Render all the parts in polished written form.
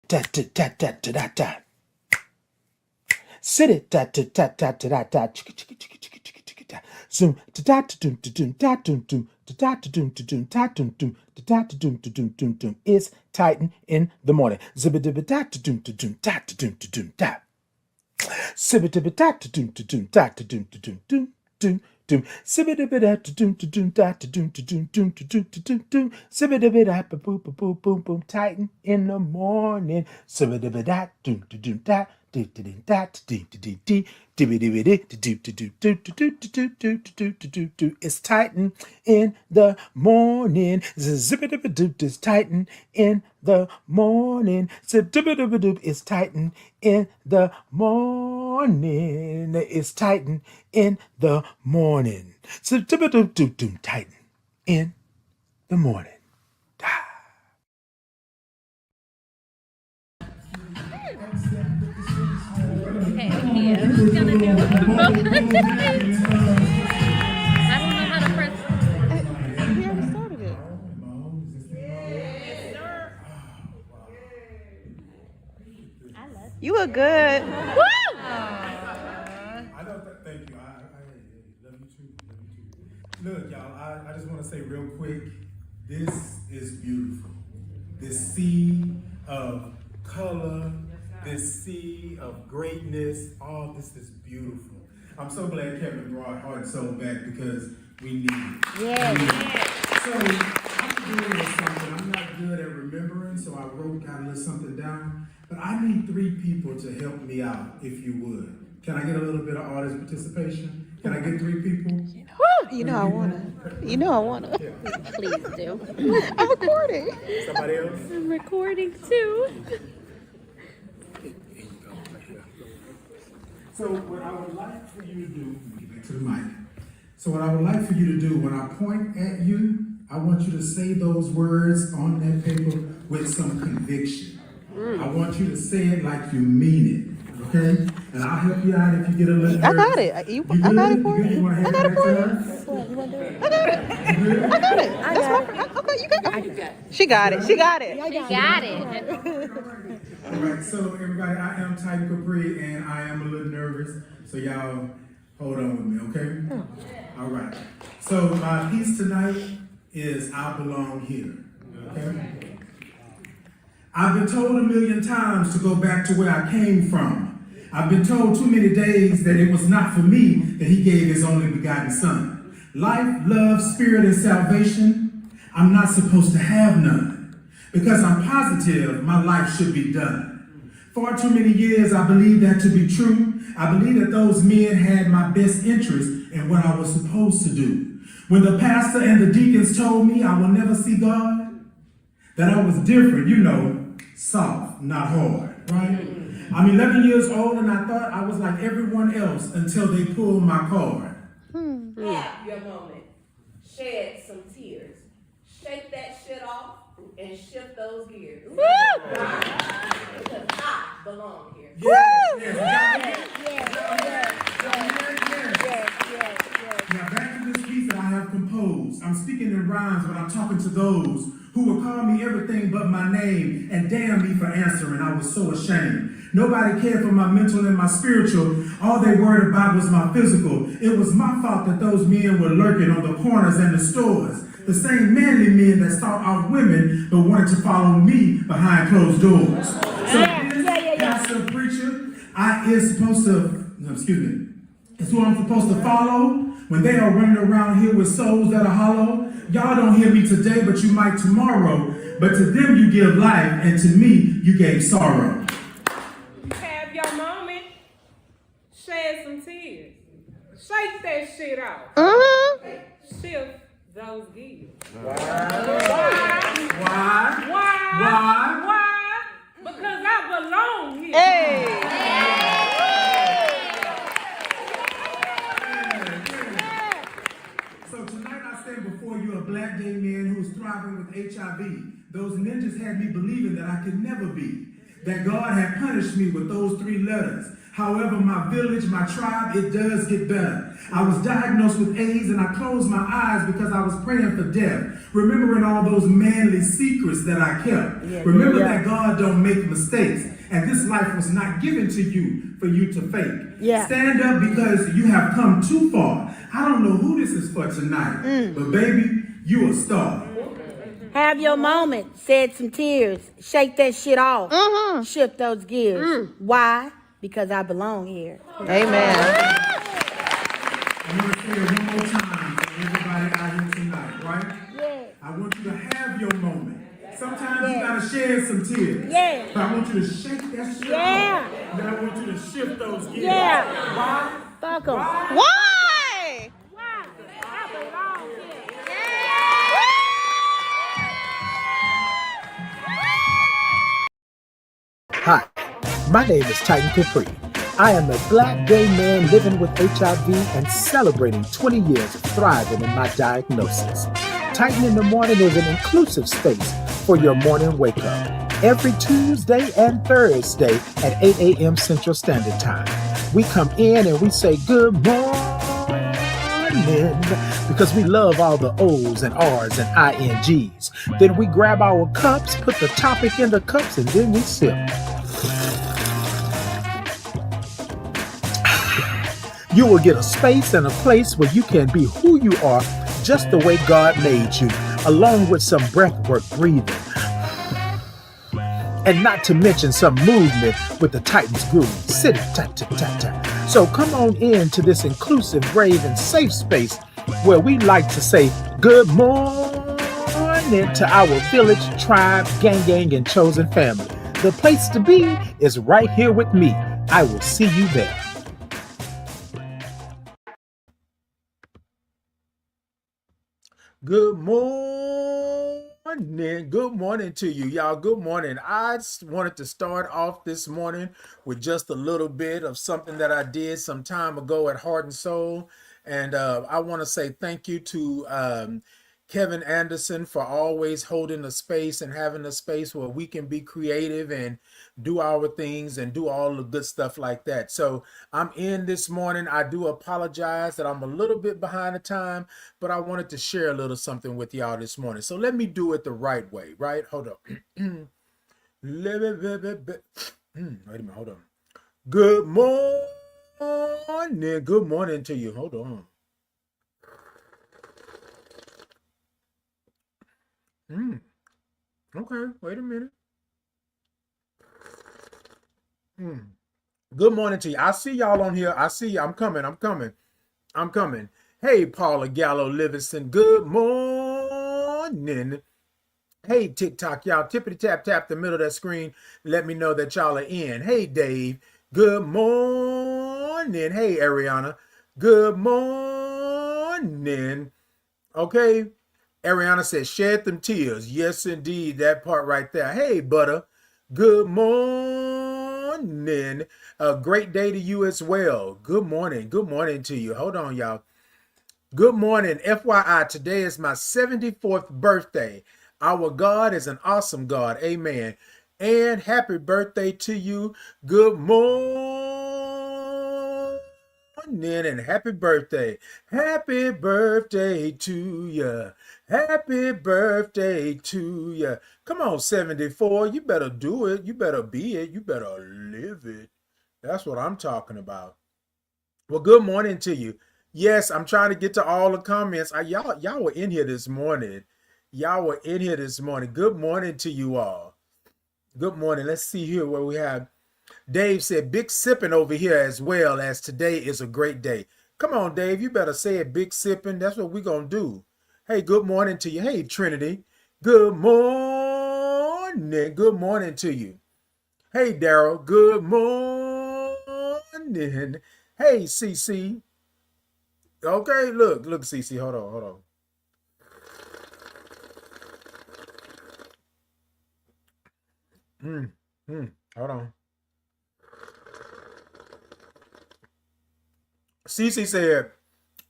da da da da da da da. Sit it da da da da da da da. Chicka chicka chicka chicka chicka chicka da. Zoom da da da doom da doom da doom doom da da da doom da doom da doom doom da da da doom da doom doom doom. It's Titan in the morning. Zibba dibba da da doom da doom da da doom da doom da. Sibba dibba da da doom da doom da da doom da doom doom doom. Doom, sibba dibba da doom da doom da da doom da doom doom da doom da doom doom, sibba dibba da boom boom boom boom boom. Titan in the morning. Sibba dibba da doom da doom da da da da da da da. It's Titan in the morning. Zip-a-dip-a-doop, it's Titan in the morning. Zip-a-dip-a-doop, it's Titan in the morning. It's Titan in the morning. Zip-a-dip-a-doop, Titan in the morning. Okay, who's gonna do it? I don't know how to press. We already started it. You look good. Woo! I don't thank you. I love you too. Look, y'all, I just want to say real quick, this is beautiful. This sea of color, this sea of greatness, all this is beautiful. I'm so glad Kevin brought Heart and Soul back because we need it. Yeah. So I'm doing something. I'm not good at remembering, so I got a little something down. But I need 3 people to help me out, if you would. Can I get a little bit of artist participation? Can I get 3 people? You know I wanna. Yeah. Please do. I'm recording. Somebody else? I'm recording too. So what I would like for you to do, let me get back to the mic. So what I would like for you to do, when I point at you, I want you to say those words on that paper with some conviction. I want you to say it like you mean it, okay? And I'll help you out if you get a little nervous. I got it. I got it for you. I got it for you. I got it. That's my. Okay, you got it. She got it. She got it. All right, so everybody, I am Titan Capri, and I am a little nervous, so y'all hold on with me, okay? All right. So my piece tonight is I Belong Here, okay? I've been told 1,000,000 times to go back to where I came from. I've been told too many days that it was not for me that he gave his only begotten son. Life, love, spirit, and salvation, I'm not supposed to have none. Because I'm positive my life should be done. Far too many years I believed that to be true. I believe that those men had my best interest in what I was supposed to do. When the pastor and the deacons told me I will never see God, that I was different, soft, not hard, right? I'm 11 years old and I thought I was like everyone else until they pulled my card. Have your moment. Shed some tears. Shake that shit off and shift those gears. Woo! Because I belong here. Now back to this piece that I have composed. I'm speaking in rhymes, but I'm talking to those who would call me everything but my name and damn me for answering. I was so ashamed. Nobody cared for my mental and my spiritual. All they worried about was my physical. It was my fault that those men were lurking on the corners and the stores. The same manly men that sought out women but wanted to follow me behind closed doors. So pastor, preacher, it's who I'm supposed to follow when they are running around here with souls that are hollow. Y'all don't hear me today, but you might tomorrow. But to them you give life, and to me you gave sorrow. Have your moment. Shed some tears. Shake that shit out. Shift those gears. Why? Because I belong here. Hey. So tonight I stand before you a black gay man who's thriving with HIV. Those ninjas had me believing that I could never be. That God had punished me with those 3 letters. However, my village, my tribe, it does get better. I was diagnosed with AIDS and I closed my eyes because I was praying for death. Remembering all those manly secrets that I kept. Remember that God don't make mistakes. And this life was not given to you for you to fake. Stand up because you have come too far. I don't know who this is for tonight, but baby, you a star. Have your moment, shed some tears, shake that shit off, shift those gears. Why? Because I belong here. Amen. I want to say it one more time for everybody out here tonight, right? I want you to have your moment. Sometimes you gotta shed some tears. But I want you to shake that shit off. And I want you to shift those gears. Why? Fuck 'em. Why? Hi, my name is Titan Capri. I am a black gay man living with HIV and celebrating 20 years of thriving in my diagnosis. Titan in the Morning is an inclusive space for your morning wake up. Every Tuesday and Thursday at 8 a.m. Central Standard Time. We come in and we say good morning because we love all the O's and R's and INGs. Then we grab our cups, put the topic in the cups, and then we sip. You will get a space and a place where you can be who you are just the way God made you, along with some breathwork breathing. And not to mention some movement with the Titans groove, sitting tat-tat-tat-tat. So come on in to this inclusive, brave, and safe space where we like to say good morning to our village, tribe, gang, and chosen family. The place to be is right here with me. I will see you there. Good morning. Good morning to you, y'all. Good morning. I just wanted to start off this morning with just a little bit of something that I did some time ago at Heart and Soul. And I want to say thank you to Kevin Anderson for always holding a space and having a space where we can be creative and do our things and do all the good stuff like that. So I'm in this morning. I do apologize that I'm a little bit behind the time, but I wanted to share a little something with y'all this morning. So let me do it the right way, right? Hold up. Wait a minute, hold on. Good morning. Good morning to you. Hold on. Okay, wait a minute. Good morning to you. I see y'all on here. I see you. I'm coming. Hey, Paula Gallo Livingston. Good morning. Hey, TikTok, y'all. Tippity tap the middle of that screen. Let me know that y'all are in. Hey, Dave. Good morning. Hey, Ariana. Good morning. Okay. Ariana says, shed them tears. Yes, indeed. That part right there. Hey, Butter. Good morning. A great day to you as well. Good morning. Good morning to you. Hold on, y'all. Good morning. FYI, today is my 74th birthday. Our God is an awesome God. Amen. And happy birthday to you. Good morning and happy birthday. Happy birthday to you. Happy birthday to you. Come on, 74. You better do it. You better be it. You better live it. That's what I'm talking about. Well, good morning to you. Yes, I'm trying to get to all the comments. Y'all were in here this morning. Good morning to you all. Good morning. Let's see here where we have. Dave said, big sipping over here as well, as today is a great day. Come on, Dave. You better say it, big sipping. That's what we're going to do. Hey, good morning to you. Hey, Trinity. Good morning. Good morning to you. Hey, Daryl. Good morning. Hey, CC. Okay, look, CC. Hold on. Hold on. CC said,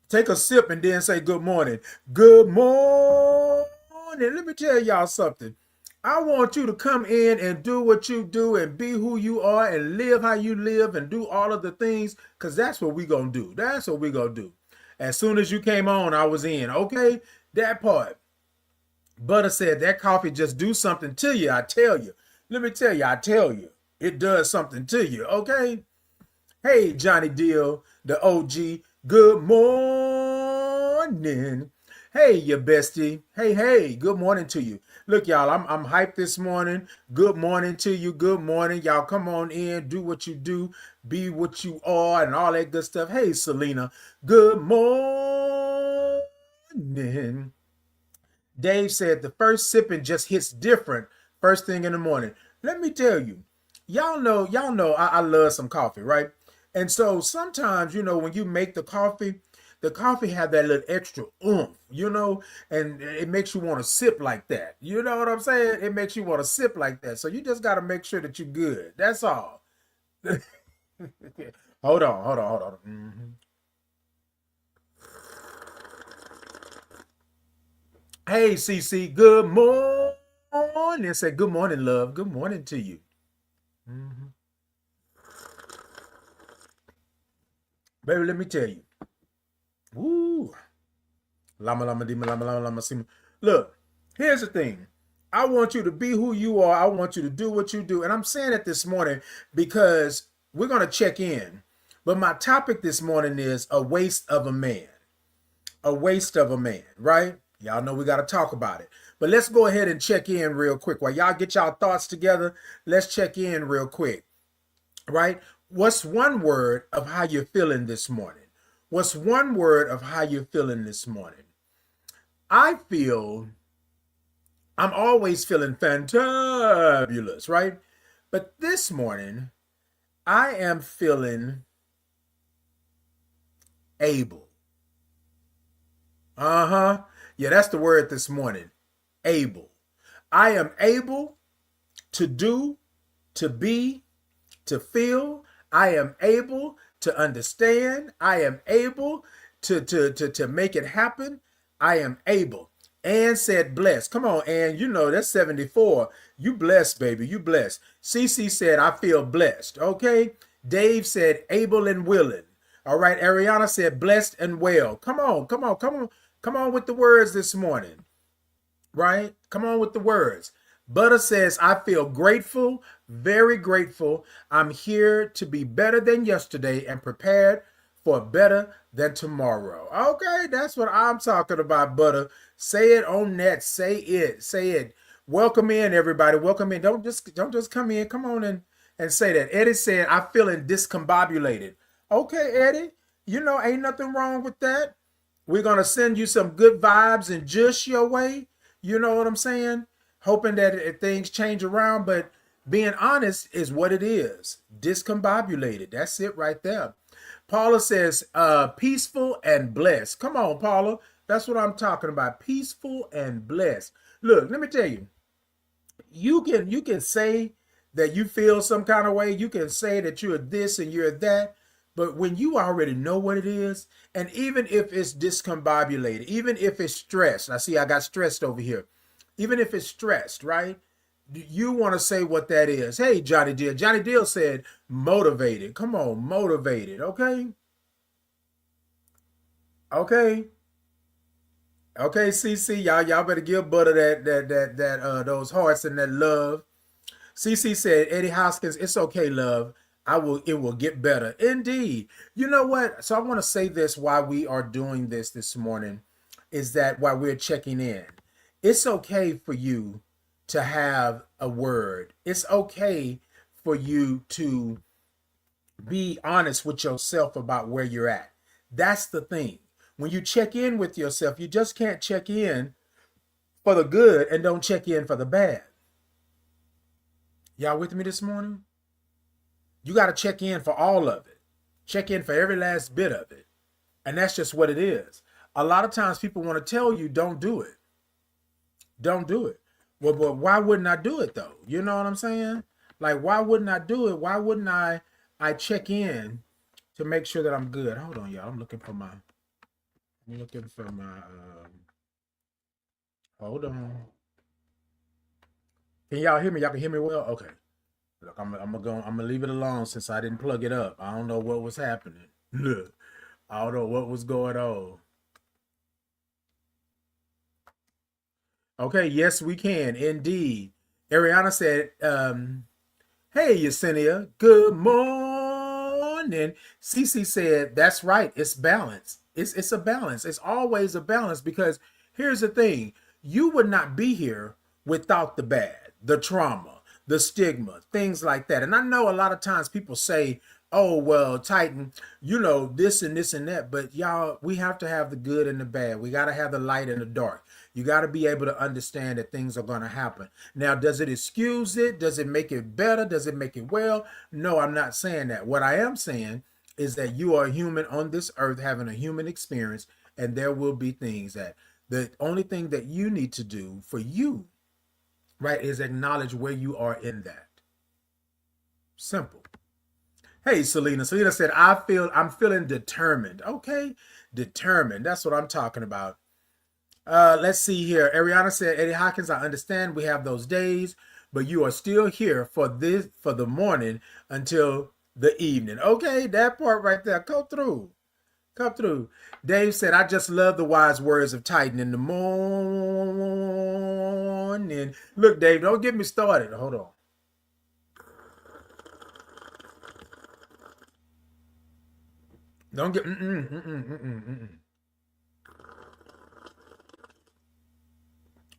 take a sip and then say good morning. Good morning. Let me tell y'all something. I want you to come in and do what you do and be who you are and live how you live and do all of the things, because that's what we gonna do. That's what we gonna do. As soon as you came on, I was in. Okay, that part. Butter said that coffee just do something to you. I tell you. Let me tell you, I tell you. It does something to you, okay? Hey, Johnny Deal, the OG. Good morning. Hey, your bestie. Hey, good morning to you. Look, y'all, I'm hyped this morning. Good morning to you. Good morning. Y'all come on in, do what you do, be what you are, and all that good stuff. Hey, Selena. Good morning. Dave said the first sipping just hits different first thing in the morning. Let me tell you, y'all know I love some coffee, right? And so sometimes, when you make the coffee have that little extra oomph, and it makes you want to sip like that. You know what I'm saying? It makes you want to sip like that. So you just got to make sure that you're good. That's all. Hold on. Hey, CC, good morning. Say good morning, love. Good morning to you. Baby, let me tell you. Woo. Lama, dima, lama, sima. Look, here's the thing. I want you to be who you are. I want you to do what you do. And I'm saying it this morning because we're going to check in. But my topic this morning is a waste of a man. A waste of a man, right? Y'all know we got to talk about it. But let's go ahead and check in real quick. While y'all get y'all thoughts together, let's check in real quick, right? What's one word of how you're feeling this morning? What's one word of how you're feeling this morning? I'm always feeling fantabulous, right? But this morning, I am feeling able. Yeah, that's the word this morning. Able. I am able to do, to be, to feel. I am able to understand. I am able to make it happen. I am able. Ann said blessed. Come on, Ann. That's 74. You blessed, baby. You blessed. Cece said, I feel blessed. Okay. Dave said able and willing. All right. Ariana said blessed and well. Come on with the words this morning. Right? Come on with the words. Butter says, I feel grateful, very grateful. I'm here to be better than yesterday and prepared for better than tomorrow. Okay, that's what I'm talking about, Butter. Say it on that. Say it. Welcome in, everybody. Welcome in. Don't just come in. Come on and say that. Eddie said, I'm feeling discombobulated. Okay, Eddie. Ain't nothing wrong with that. We're going to send you some good vibes and just your way. You know what I'm saying? Hoping that things change around, but being honest is what it is. Discombobulated. That's it right there. Paula says, peaceful and blessed. Come on, Paula. That's what I'm talking about. Peaceful and blessed. Look, let me tell you. You can say that you feel some kind of way. You can say that you're this and you're that. But when you already know what it is, and even if it's discombobulated, even if it's stressed, I see I got stressed over here. Even if it's stressed, right? You want to say what that is. Hey, Johnny Deal. Johnny Deal said motivated. Come on, motivated. Okay. Okay, CC, y'all better give Butter that those hearts and that love. CC said, Eddie Hoskins, it's okay, love. It will get better. Indeed. You know what? So I want to say this while we are doing this morning, is that while we're checking in, it's okay for you to have a word. It's okay for you to be honest with yourself about where you're at. That's the thing. When you check in with yourself, you just can't check in for the good and don't check in for the bad. Y'all with me this morning? You got to check in for all of it. Check in for every last bit of it. And that's just what it is. A lot of times people want to tell you, don't do it. Don't do it. Well, but why wouldn't I do it though? You know what I'm saying? Like, why wouldn't I do it? Why wouldn't I check in to make sure that I'm good? Hold on, y'all. I'm looking for my, hold on. Can y'all hear me? Y'all can hear me well? Okay. Look, I'm gonna leave it alone since I didn't plug it up. I don't know what was happening. Look, I don't know what was going on. Okay, yes, we can indeed. Ariana said, "Hey, Yesenia, good morning." Cece said, "That's right. It's balance. It's a balance. It's always a balance because here's the thing: you would not be here without the bad, the trauma, the stigma, things like that." And I know a lot of times people say, "Oh, well, Titan, you know this and this and that," but y'all, we have to have the good and the bad. We got to have the light and the dark. You got to be able to understand that things are going to happen. Now, does it excuse it? Does it make it better? Does it make it well? No, I'm not saying that. What I am saying is that you are a human on this earth having a human experience, and there will be things that the only thing that you need to do for you, right, is acknowledge where you are in that. Simple. Hey, Selena. Selena said, I'm feeling determined. Okay, determined. That's what I'm talking about. Let's see here. Ariana said, Eddie Hawkins, I understand we have those days, but you are still here for the morning until the evening. Okay, that part right there. Come through. Come through. Dave said, I just love the wise words of Titan in the morning. Look, Dave, don't get me started. Hold on. Don't get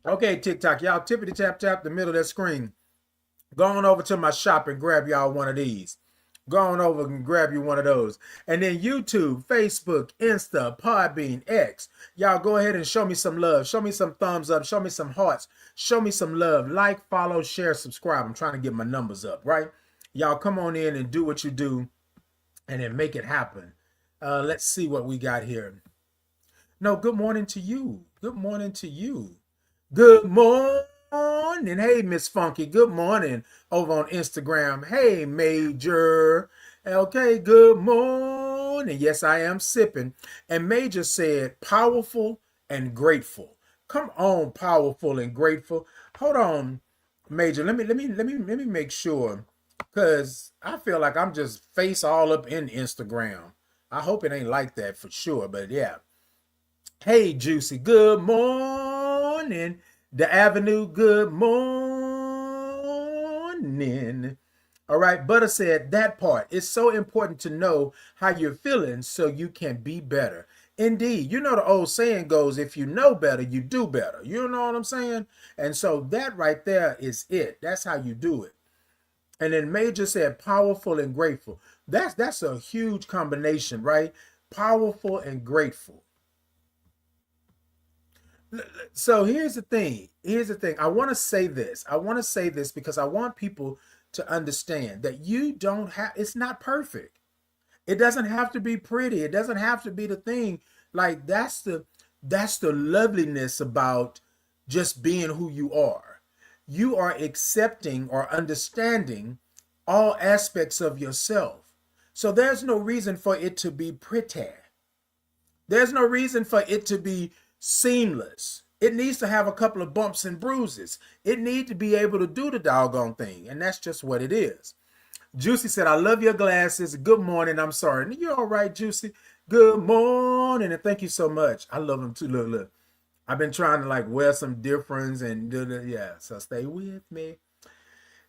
Okay, TikTok, y'all tippity tap tap the middle of that screen. Go on over to my shop and grab y'all one of these. Go on over and grab you one of those. And then YouTube, Facebook, Insta, Podbean, X. Y'all go ahead and show me some love. Show me some thumbs up. Show me some hearts. Show me some love. Like, follow, share, subscribe. I'm trying to get my numbers up, right? Y'all come on in and do what you do and then make it happen. Let's see what we got here. No, good morning to you. Good morning to you. Good morning. Hey, Miss Funky. Good morning over on Instagram. Hey, Major. Okay, good morning. Yes, I am sipping. And Major said, powerful and grateful. Come on, powerful and grateful. Hold on, Major. Let me make sure, because I feel like I'm just face all up in Instagram. I hope it ain't like that for sure, but yeah. Hey, Juicy, good morning. The Avenue, good morning. All right, Butter said that part. It's so important to know how you're feeling so you can be better. Indeed, you know the old saying goes, if you know better, you do better. You know what I'm saying? And so that right there is it. That's how you do it. And then Major said powerful and grateful. That's a huge combination, right? Powerful and grateful. So here's the thing. I want to say this. Because I want people to understand that you don't have, it's not perfect. It doesn't have to be pretty. It doesn't have to be the thing. Like that's the loveliness about just being who you are. You are accepting or understanding all aspects of yourself. So there's no reason for it to be pretty. There's no reason for it to be seamless. It needs to have a couple of bumps and bruises. It needs to be able to do the doggone thing. And that's just what it is. Juicy said, I love your glasses. Good morning. I'm sorry. You're all right, Juicy. Good morning. And thank you so much. I love them too. Look. I've been trying to like wear some difference and do the, yeah. So stay with me.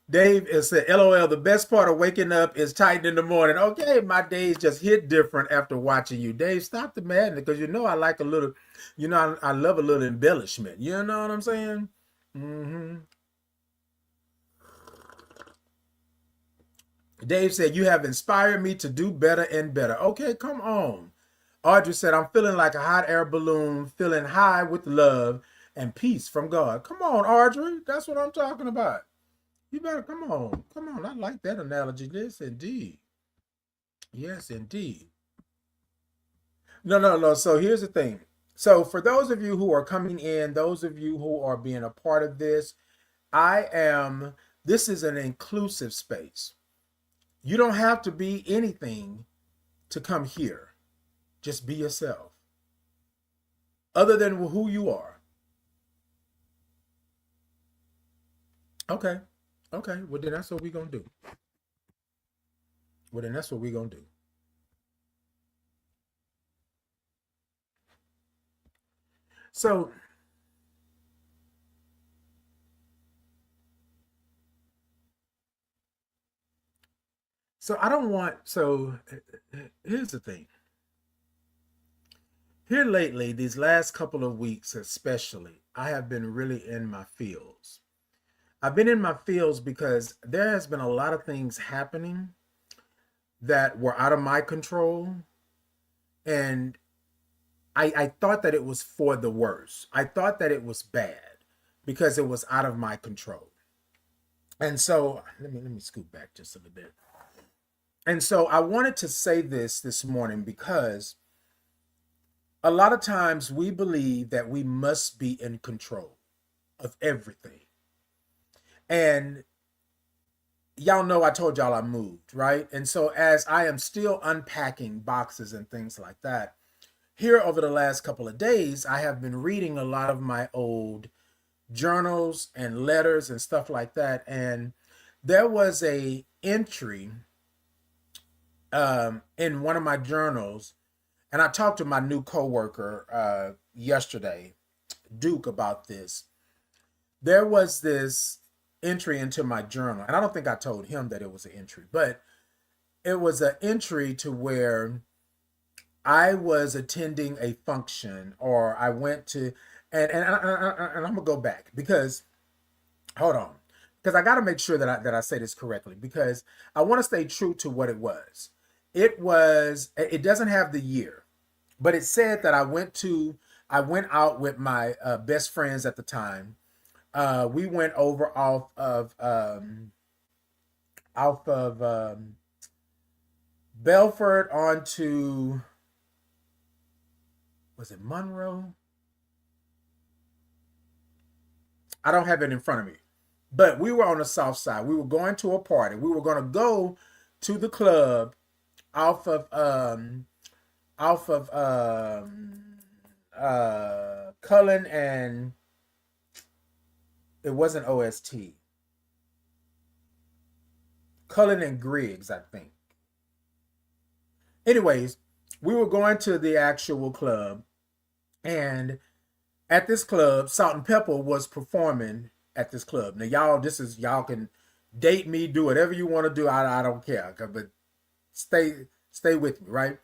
Dave said, LOL, the best part of waking up is Titan in the morning. Okay, my days just hit different after watching you. Dave, stop the madness, because you know I like a little, you know, I love a little embellishment. You know what I'm saying? Dave said, you have inspired me to do better and better. Okay, come on. Audrey said, I'm feeling like a hot air balloon, feeling high with love and peace from God. Come on, Audrey. That's what I'm talking about. You better come on. I like that analogy. Yes, indeed. Yes, indeed. No. So here's the thing. So for those of you who are coming in, those of you who are being a part of this, this is an inclusive space. You don't have to be anything to come here. Just be yourself. Other than who you are. Okay. Okay. Well, then that's what we're going to do. Well, then that's what we're going to do. So, I don't want, here's the thing. Here lately, these last couple of weeks especially, I have been really in my feels. I've been in my feels because there has been a lot of things happening that were out of my control. And I thought that it was for the worse. I thought that it was bad because it was out of my control. And so let me scoot back just a little bit. And so I wanted to say this morning because a lot of times we believe that we must be in control of everything. And y'all know I told y'all I moved, right? And so as I am still unpacking boxes and things like that, here over the last couple of days, I have been reading a lot of my old journals and letters and stuff like that. And there was a entry in one of my journals, and I talked to my new coworker yesterday, Duke, about this. There was this entry into my journal, and I don't think I told him that it was an entry, but it was an entry to where I was attending a function, or I went to, and I'm gonna go back because, hold on, because I got to make sure that I say this correctly, because I want to stay true to what it was. It doesn't have the year, but it said that I went out with my best friends at the time. We went over off of Belford onto, was it Monroe? I don't have it in front of me, but we were on the south side. We were going to a party. We were going to go to the club off of Cullen, and it wasn't OST. Cullen and Griggs, I think. Anyways, we were going to the actual club, and at this club, Salt and Pepper was performing at this club. Now, y'all can date me, do whatever you want to do. I don't care, but stay with me, right?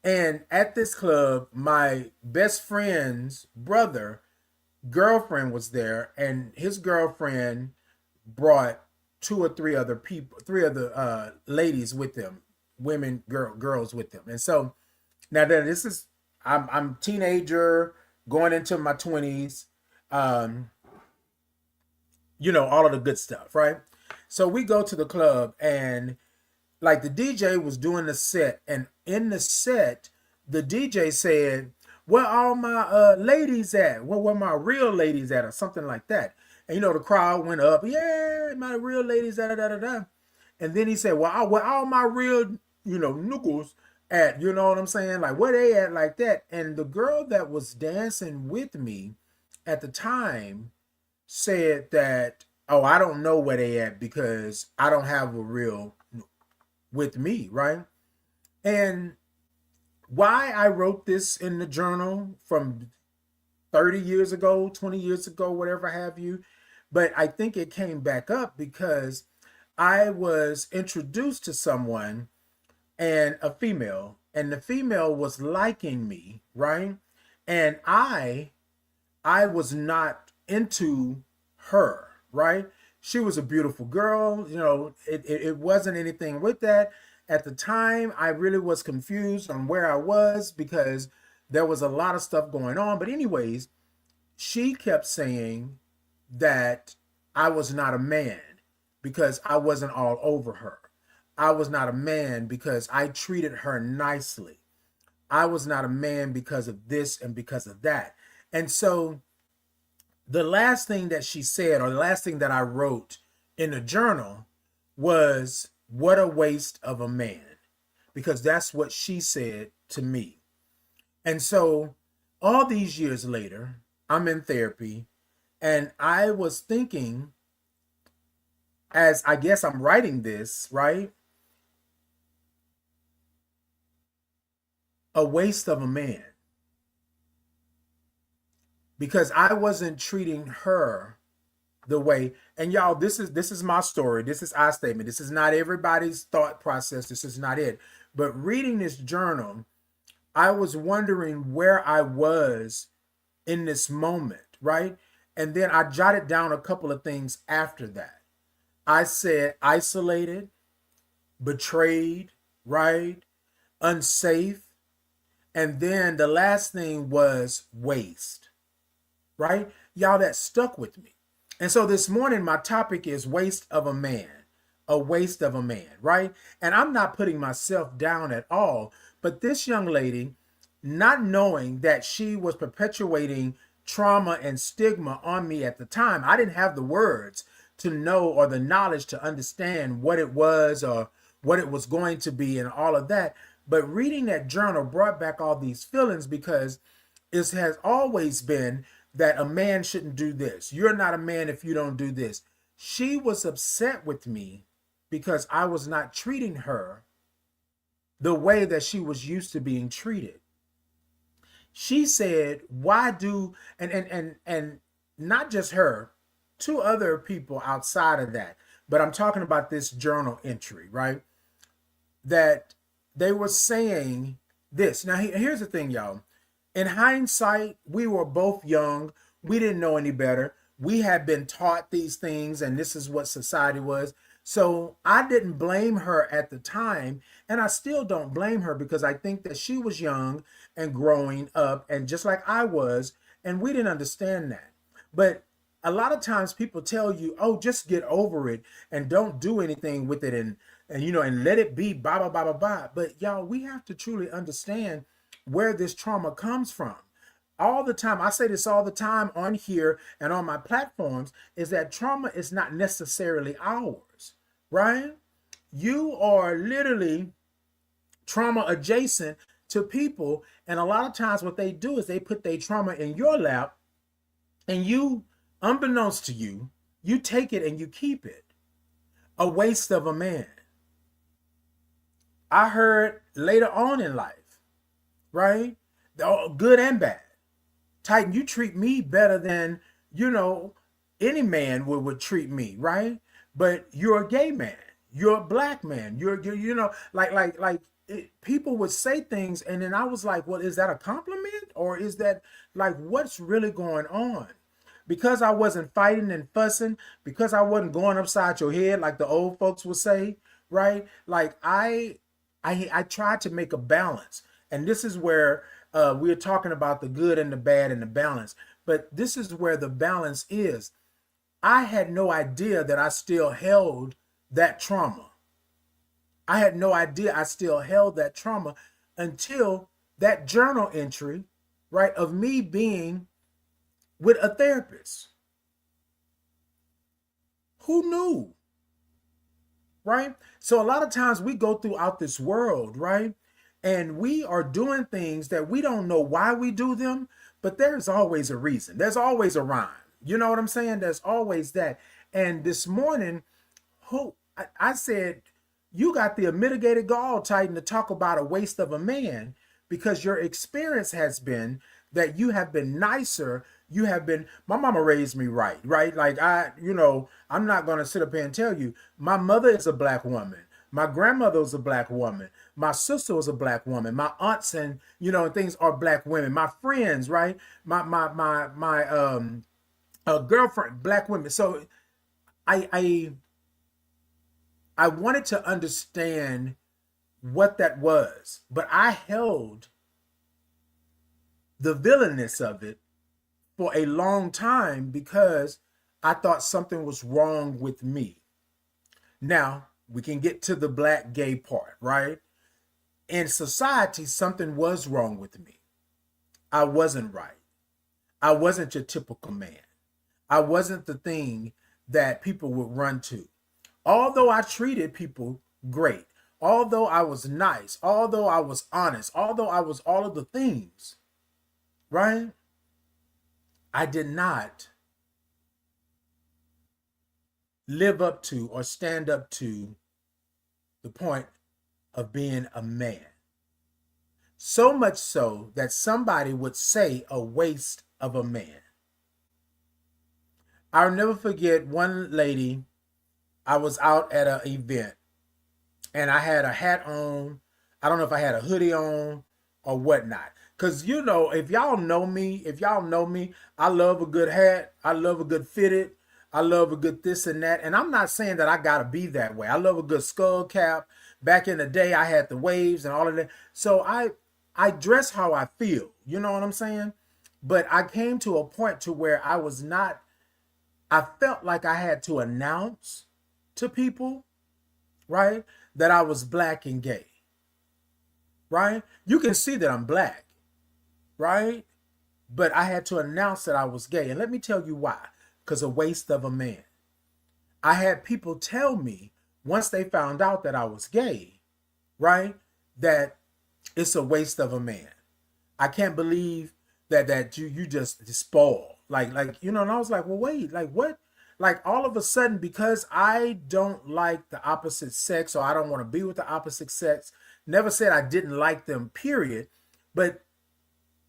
And at this club, my best friend's brother girlfriend was there, and his girlfriend brought two or three other people, three other ladies with them, girls with them. And so now that this is, I'm teenager going into my 20s, all of the good stuff, right? So we go to the club, and like the DJ was doing the set, and in the set, the DJ said, "Where all my ladies at? Where my real ladies at?" or something like that. And the crowd went up, "Yeah, my real ladies, da da da da da." And then he said, where all my real, noodles at? You know what I'm saying? Like, where they at, like that? And the girl that was dancing with me at the time said that, "Oh, I don't know where they at because I don't have a real with me," right? And why I wrote this in the journal from 30 years ago, 20 years ago, whatever have you, but I think it came back up because I was introduced to someone, and a female, and the female was liking me, right? And I was not into her, right? She was a beautiful girl. It wasn't anything with that. At the time, I really was confused on where I was because there was a lot of stuff going on. But anyways, she kept saying that I was not a man because I wasn't all over her. I was not a man because I treated her nicely. I was not a man because of this and because of that. And so the last thing that she said, or the last thing that I wrote in the journal, was, "What a waste of a man," because that's what she said to me. And so all these years later, I'm in therapy, and I was thinking as I guess I'm writing this, right? A waste of a man. Because I wasn't treating her the way, and y'all, this is my story. This is our statement. This is not everybody's thought process. This is not it. But reading this journal, I was wondering where I was in this moment, right? And then I jotted down a couple of things after that. I said isolated, betrayed, right? Unsafe. And then the last thing was waste, right? Y'all, that stuck with me. And so this morning, my topic is waste of a man, a waste of a man, right? And I'm not putting myself down at all, but this young lady, not knowing that she was perpetuating trauma and stigma on me at the time, I didn't have the words to know or the knowledge to understand what it was or what it was going to be and all of that. But reading that journal brought back all these feelings because it has always been that a man shouldn't do this. You're not a man if you don't do this. She was upset with me because I was not treating her the way that she was used to being treated. She said, why do, and not just her, two other people outside of that, but I'm talking about this journal entry, right? That they were saying this. Now, here's the thing, y'all. In hindsight, we were both young. We didn't know any better. We had been taught these things, and this is what society was. So I didn't blame her at the time, and I still don't blame her because I think that she was young and growing up, and just like I was, and we didn't understand that. But a lot of times people tell you, oh, just get over it and don't do anything with it and let it be, blah, blah, blah, blah, blah. But y'all, we have to truly understand where this trauma comes from. All the time, I say this all the time on here and on my platforms, is that trauma is not necessarily ours, right? You are literally trauma adjacent to people. And a lot of times what they do is they put their trauma in your lap and you, unbeknownst to you, you take it and you keep it. A waste of a man. I heard later on in life, right? Good and bad. Titan, you treat me better than, any man would treat me, right? But you're a gay man. You're a black man. People would say things, and then I was like, well, is that a compliment? Or is that like, what's really going on? Because I wasn't fighting and fussing, because I wasn't going upside your head like the old folks would say, right? Like I tried to make a balance. And this is where we're talking about the good and the bad and the balance. But this is where the balance is. I had no idea that I still held that trauma. I had no idea I still held that trauma until that journal entry, right, of me being with a therapist. Who knew? Right? So a lot of times we go throughout this world, right? And we are doing things that we don't know why we do them, but there's always a reason. There's always a rhyme. You know what I'm saying? There's always that. And this morning, I said, you got the unmitigated gall, Titan, to talk about a waste of a man, because your experience has been that you have been nicer. You have been, my mama raised me right? Like I'm not going to sit up here and tell you, my mother is a black woman. My grandmother was a black woman. My sister was a black woman. My aunts and, things are black women. My friends, right? My girlfriend, black women. So I wanted to understand what that was, but I held the villainous of it for a long time because I thought something was wrong with me. Now, we can get to the black gay part, right? In society, something was wrong with me. I wasn't right. I wasn't your typical man. I wasn't the thing that people would run to. Although I treated people great, although I was nice, although I was honest, although I was all of the things, right? I did not live up to or stand up to the point of being a man. So much so that somebody would say a waste of a man. I'll never forget one lady. I was out at an event and I had a hat on. I don't know if I had a hoodie on or whatnot. Because, you know, if y'all know me, I love a good hat. I love a good fitted. I love a good this and that. And I'm not saying that I got to be that way. I love a good skull cap. Back in the day, I had the waves and all of that. So I dress how I feel. You know what I'm saying? But I came to a point to where I felt like I had to announce to people, right, that I was black and gay, right? You can see that I'm black, right? But I had to announce that I was gay. And let me tell you why. Because a waste of a man. I had people tell me once they found out that I was gay, right, that it's a waste of a man. I can't believe that you just spoil. Like, you know, and I was like, well, wait, like what? Like all of a sudden, because I don't like the opposite sex or I don't want to be with the opposite sex, never said I didn't like them, period. But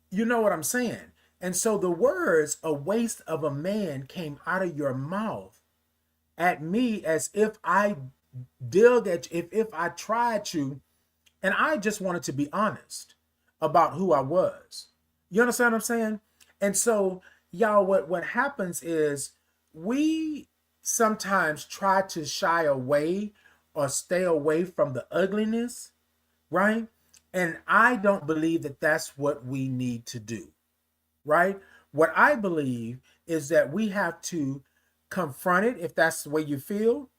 you know what I'm saying? And so the words "a waste of a man" came out of your mouth at me as if I dug at you, if I tried you, and I just wanted to be honest about who I was. You understand what I'm saying? And so, y'all, what happens is we sometimes try to shy away or stay away from the ugliness, right? And I don't believe that that's what we need to do, right? What I believe is that we have to confront it if that's the way you feel,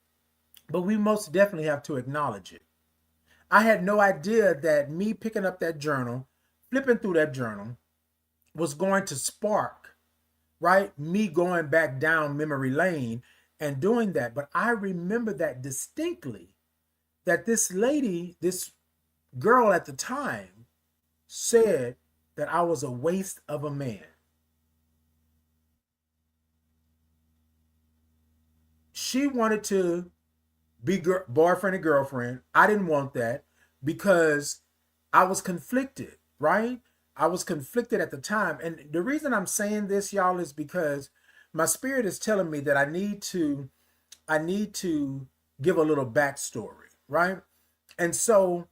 but we most definitely have to acknowledge it. I had no idea that me picking up that journal, flipping through that journal, was going to spark, right, me going back down memory lane and doing that. But I remember that distinctly, that this lady, this girl at the time, said that I was a waste of a man. She wanted to be boyfriend and girlfriend. I didn't want that because I was conflicted, right? I was conflicted at the time. And the reason I'm saying this, y'all, is because my spirit is telling me that I need to give a little backstory, right? And so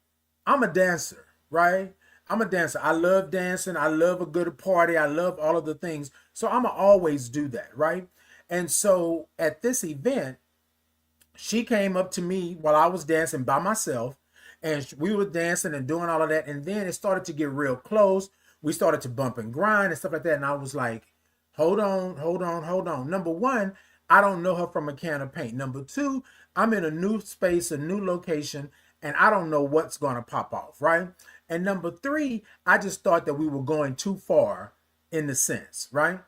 I'm a dancer, right? I'm a dancer. I love dancing. I love a good party. I love all of the things. So I'm going to always do that, right? And so at this event, she came up to me while I was dancing by myself, and we were dancing and doing all of that. And then it started to get real close. We started to bump and grind and stuff like that. And I was like, hold on. Number one, I don't know her from a can of paint. Number two, I'm in a new space, a new location, and I don't know what's going to pop off, right? And number three, I just thought that we were going too far in the sense, right?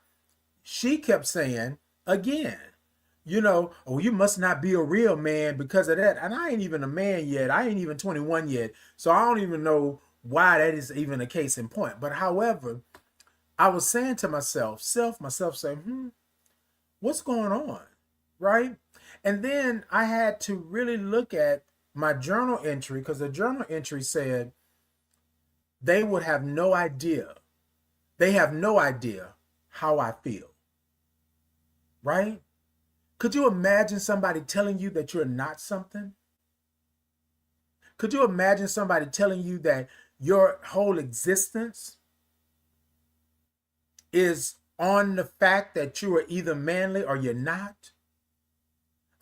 She kept saying again, you know, oh, you must not be a real man because of that. And I ain't even a man yet. I ain't even 21 yet. So I don't even know why that is even a case in point. But however, I was saying to myself saying, what's going on? Right? And then I had to really look at my journal entry, because the journal entry said they would have no idea. They have no idea how I feel. Right? Could you imagine somebody telling you that you're not something? Could you imagine somebody telling you that your whole existence is on the fact that you are either manly or you're not?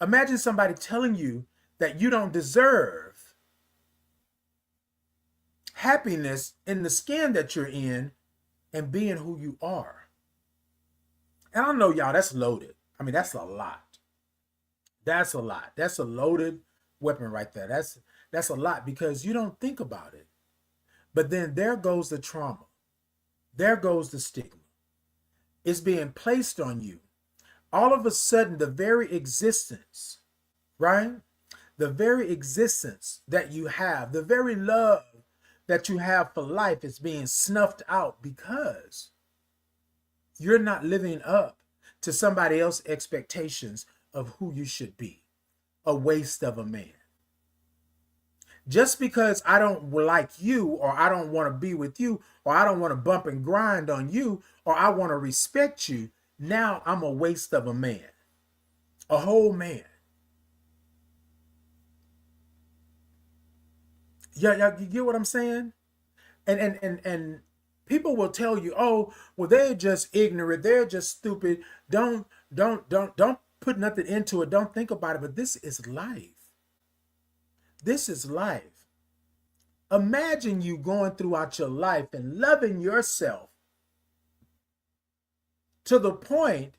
Imagine somebody telling you that you don't deserve happiness in the skin that you're in and being who you are. And I know, y'all, that's loaded. I mean, that's a lot. That's a lot. That's a loaded weapon right there. That's a lot because you don't think about it. But then there goes the trauma. There goes the stigma. It's being placed on you. All of a sudden, the very existence, right? The very existence that you have, the very love that you have for life is being snuffed out because you're not living up to somebody else's expectations of who you should be, a waste of a man. Just because I don't like you, or I don't want to be with you, or I don't want to bump and grind on you, or I want to respect you, now I'm a waste of a man, a whole man. Yeah, you get what I'm saying? And people will tell you, oh, well, they're just ignorant, they're just stupid. Don't put nothing into it. Don't think about it. But this is life. This is life. Imagine you going throughout your life and loving yourself to the point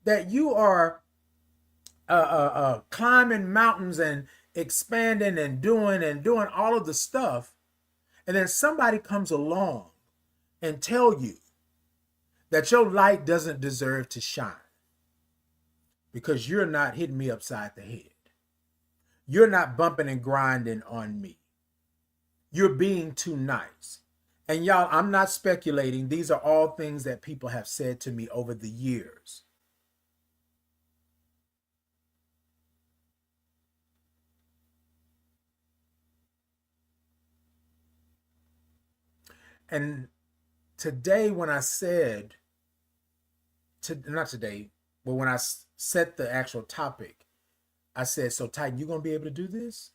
that you are climbing mountains and expanding and doing all of the stuff, and then somebody comes along and tell you that your light doesn't deserve to shine because you're not hitting me upside the head. You're not bumping and grinding on me. You're being too nice. And y'all, I'm not speculating. These are all things that people have said to me over the years. And today, when I said, not today, but when I set the actual topic, I said, so Titan, you going to be able to do this?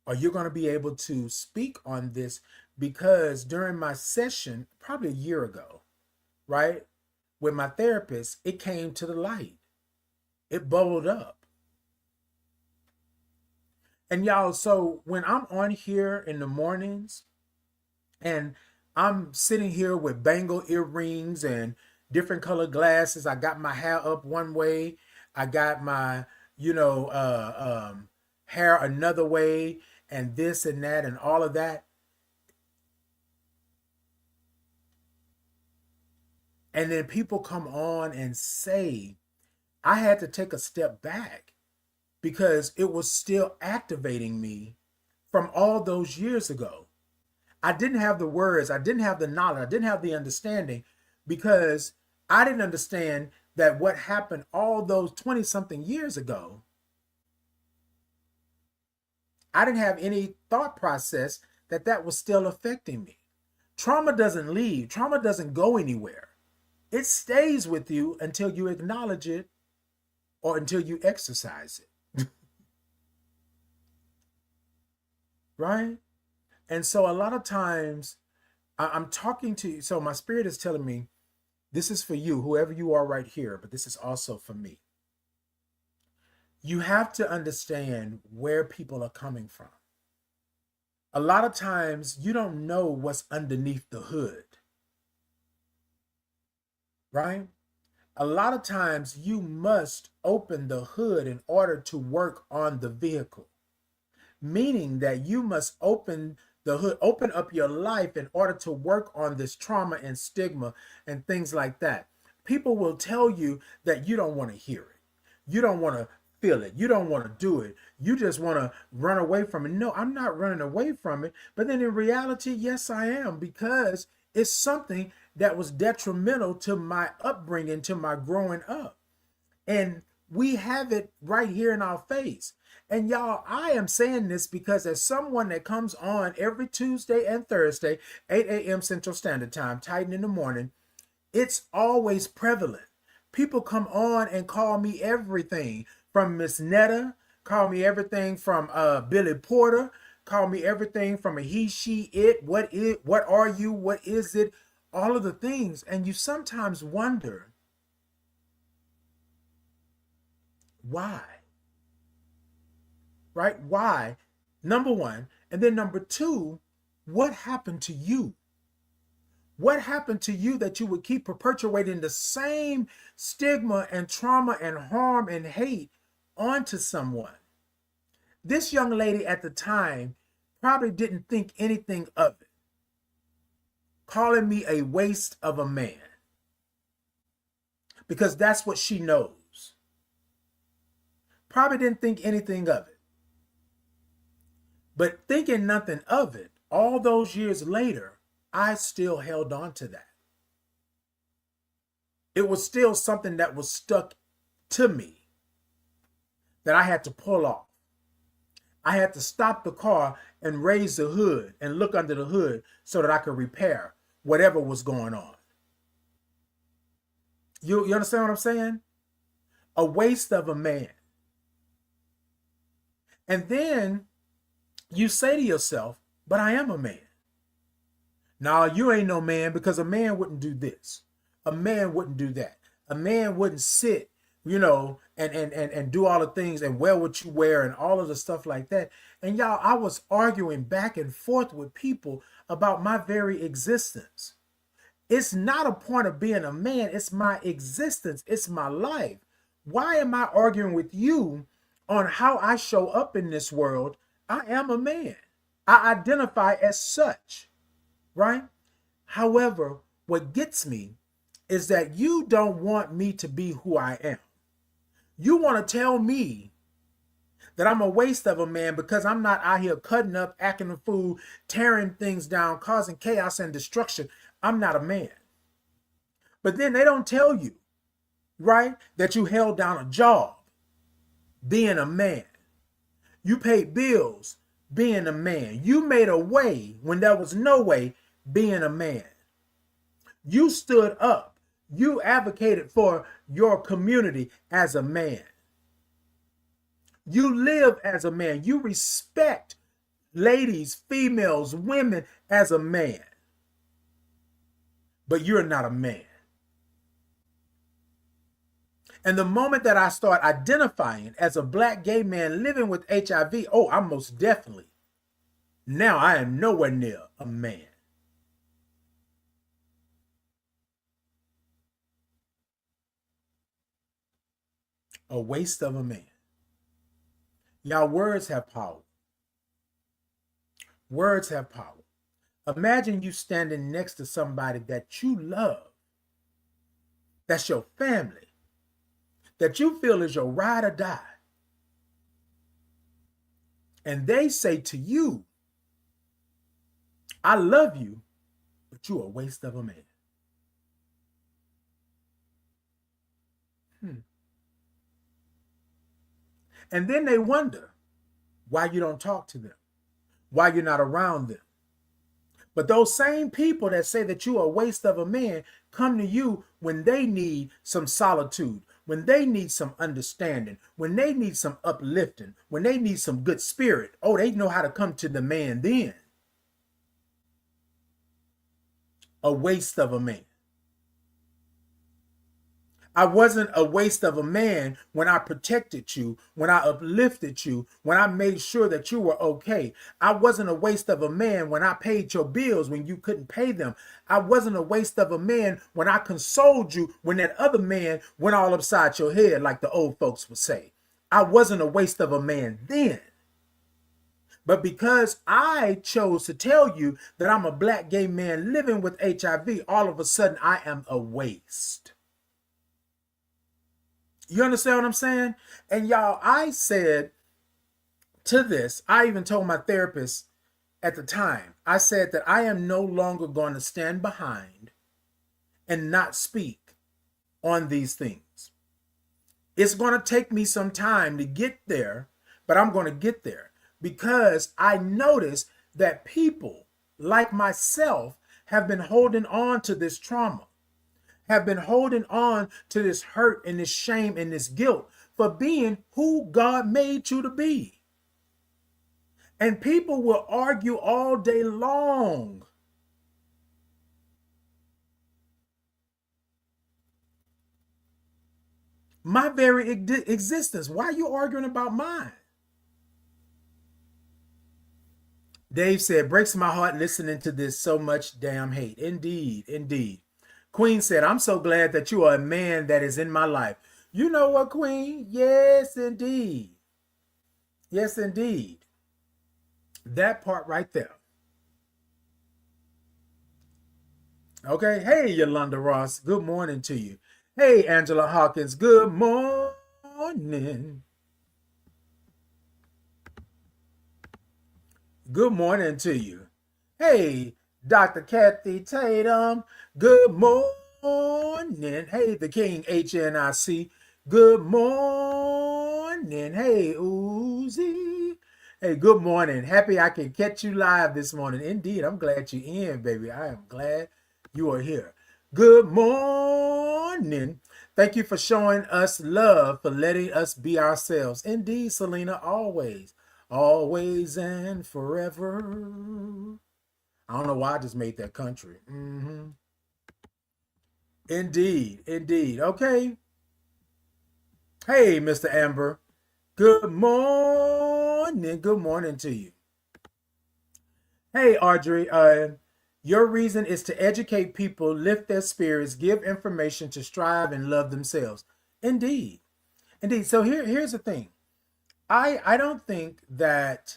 Are you going to be able to speak on this? Because during my session, probably a year ago, right, with my therapist, it came to the light. It bubbled up. And y'all, so when I'm on here in the mornings and I'm sitting here with bangle earrings and different colored glasses, I got my hair up one way, I got my, hair another way, and this and that and all of that. And then people come on and say, I had to take a step back because it was still activating me from all those years ago. I didn't have the words, I didn't have the knowledge, I didn't have the understanding, because I didn't understand that what happened all those 20-something years ago, I didn't have any thought process that was still affecting me. Trauma doesn't leave. Trauma doesn't go anywhere. It stays with you until you acknowledge it or until you exercise it. Right? And so a lot of times I'm talking to you. So my spirit is telling me, this is for you, whoever you are right here, but this is also for me. You have to understand where people are coming from. A lot of times you don't know what's underneath the hood, right? A lot of times you must open the hood in order to work on the vehicle, meaning that you must open the hood, open up your life in order to work on this trauma and stigma and things like that. People will tell you that you don't want to hear it. You don't want to feel it. You don't want to do it. You just want to run away from it. No, I'm not running away from it. But then in reality, yes, I am, because it's something that was detrimental to my upbringing, to my growing up. And we have it right here in our face. And y'all, I am saying this because as someone that comes on every Tuesday and Thursday, 8 a.m. Central Standard Time, Titan in the morning, it's always prevalent. People come on and call me everything from Miss Netta, call me everything from Billy Porter, call me everything from a he, she, it, what are you, what is it, all of the things. And you sometimes wonder, why? Right? Why? Number one. And then number two, what happened to you? What happened to you that you would keep perpetuating the same stigma and trauma and harm and hate onto someone? This young lady at the time probably didn't think anything of it, calling me a waste of a man, because that's what she knows. Probably didn't think anything of it. But thinking nothing of it, all those years later, I still held on to that. It was still something that was stuck to me that I had to pull off. I had to stop the car and raise the hood and look under the hood so that I could repair whatever was going on. You understand what I'm saying? A waste of a man. And then you say to yourself, but I am a man. Now, you ain't no man, because a man wouldn't do this. A man wouldn't do that. A man wouldn't sit, and do all the things and wear what you wear and all of the stuff like that. And y'all, I was arguing back and forth with people about my very existence. It's not a point of being a man. It's my existence. It's my life. Why am I arguing with you on how I show up in this world? I am a man. I identify as such, right? However, what gets me is that you don't want me to be who I am. You want to tell me that I'm a waste of a man because I'm not out here cutting up, acting a fool, tearing things down, causing chaos and destruction. I'm not a man. But then they don't tell you, right, that you held down a job, being a man. You paid bills, being a man. You made a way when there was no way, being a man. You stood up. You advocated for your community as a man. You live as a man. You respect ladies, females, women as a man. But you're not a man. And the moment that I start identifying as a black gay man living with HIV, oh, I'm most definitely, now I am nowhere near a man. A waste of a man. Y'all, words have power. Words have power. Imagine you standing next to somebody that you love, that's your family, that you feel is your ride or die. And they say to you, I love you, but you're a waste of a man. And then they wonder why you don't talk to them, why you're not around them. But those same people that say that you are a waste of a man come to you when they need some solitude, when they need some understanding, when they need some uplifting, when they need some good spirit. Oh, they know how to come to the man then. A waste of a man. I wasn't a waste of a man when I protected you, when I uplifted you, when I made sure that you were okay. I wasn't a waste of a man when I paid your bills when you couldn't pay them. I wasn't a waste of a man when I consoled you when that other man went all upside your head, like the old folks would say. I wasn't a waste of a man then. But because I chose to tell you that I'm a black gay man living with HIV, all of a sudden I am a waste. You understand what I'm saying? And y'all, I said to this, I even told my therapist at the time, I said that I am no longer going to stand behind and not speak on these things. It's going to take me some time to get there, but I'm going to get there because I notice that people like myself have been holding on to this trauma, have been holding on to this hurt and this shame and this guilt for being who God made you to be. And people will argue all day long. My very existence. Why are you arguing about mine? Dave said, breaks my heart listening to this, so much damn hate. Indeed, indeed. Queen said, I'm so glad that you are a man that is in my life. You know what, Queen? Yes, indeed. Yes, indeed. That part right there. Okay. Hey, Yolanda Ross. Good morning to you. Hey, Angela Hawkins. Good morning. Good morning to you. Hey, Dr. Kathy Tatum, good morning. Hey, the King HNIC, Good morning. Hey, Uzi. Hey, good morning. Happy I can catch you live this morning. Indeed, I'm glad you're in, baby. I am glad you are here. Good morning. Thank you for showing us love, for letting us be ourselves. Indeed, Selena, always, always and forever. I don't know why I just made that country. Indeed, indeed. Okay. Hey, Mr. Amber. Good morning. Good morning to you. Hey, Audrey. Your reason is to educate people, lift their spirits, give information to strive and love themselves. Indeed. Indeed. So here's the thing. I don't think that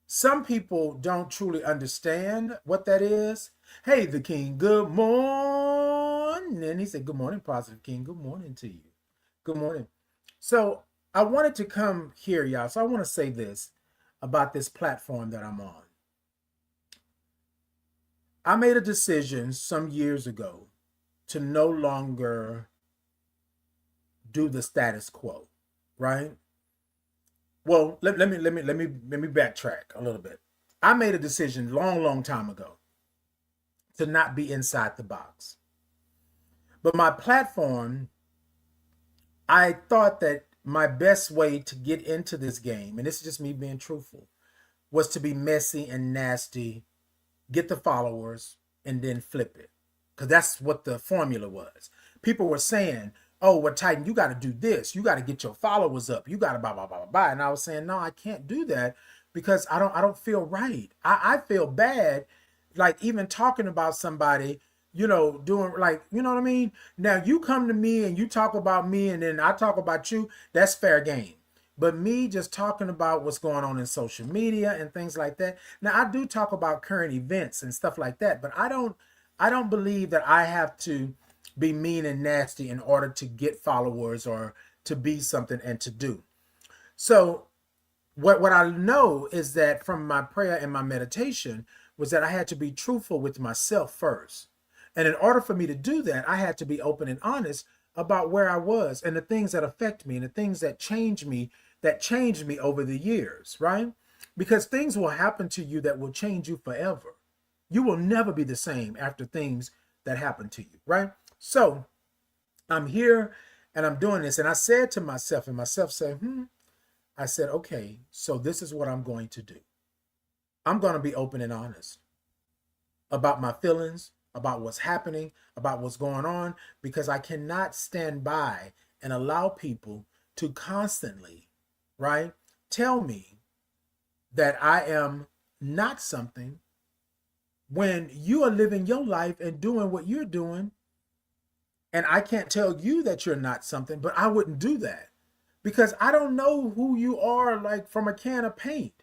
some people don't truly understand what that is. Hey, the king, good morning. He said, good morning, positive king. Good morning to you. Good morning. So I wanted to come here, y'all. So I want to say this about this platform that I'm on. I made a decision some years ago to no longer do the status quo, right? Well, let me backtrack a little bit. I made a decision long time ago to not be inside the box. But my platform, I thought that my best way to get into this game, and this is just me being truthful, was to be messy and nasty, get the followers, and then flip it. Because that's what the formula was. People were saying, oh, well, Titan, you got to do this. You got to get your followers up. You got to blah, blah, blah, blah, blah. And I was saying, no, I can't do that because I don't feel right. I feel bad, like even talking about somebody, doing like, you know what I mean? Now you come to me and you talk about me and then I talk about you. That's fair game. But me just talking about what's going on in social media and things like that. Now I do talk about current events and stuff like that, but I don't believe that I have to be mean and nasty in order to get followers or to be something and to do. So what I know is that from my prayer and my meditation was that I had to be truthful with myself first. And in order for me to do that, I had to be open and honest about where I was and the things that affect me and the things that changed me over the years, right? Because things will happen to you that will change you forever. You will never be the same after things that happen to you, right? So I'm here and I'm doing this. And I said to myself, and myself said, I said, okay, so this is what I'm going to do. I'm going to be open and honest about my feelings, about what's happening, about what's going on, because I cannot stand by and allow people to constantly, right, tell me that I am not something when you are living your life and doing what you're doing. And I can't tell you that you're not something, but I wouldn't do that because I don't know who you are like from a can of paint.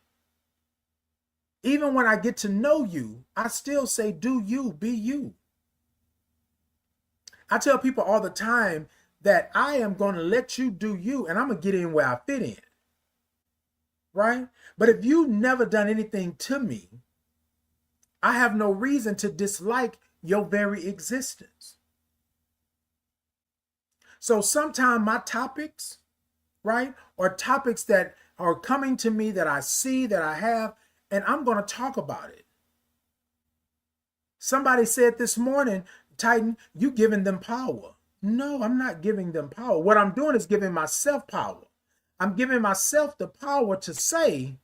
Even when I get to know you, I still say, do you, be you. I tell people all the time that I am going to let you do you and I'm going to get in where I fit in. Right? But if you've never done anything to me, I have no reason to dislike your very existence. So sometimes my topics, right, are topics that are coming to me that I see, that I have, and I'm going to talk about it. Somebody said this morning, Titan, you giving them power. No, I'm not giving them power. What I'm doing is giving myself power. I'm giving myself the power to say,